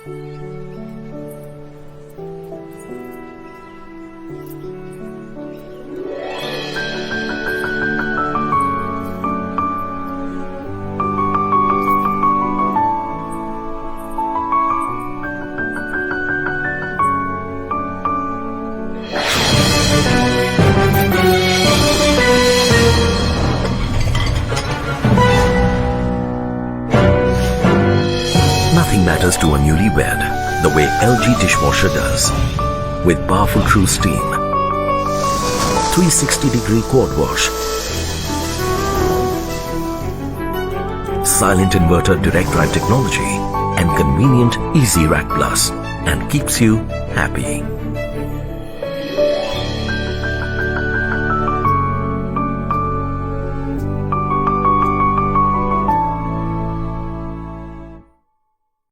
Nothing matters to a newlywed the way LG dishwasher does. With powerful TrueSteam, 360-degree QuadWash, silent inverter direct drive technology, and convenient Easy Rack Plus, and keeps you happy.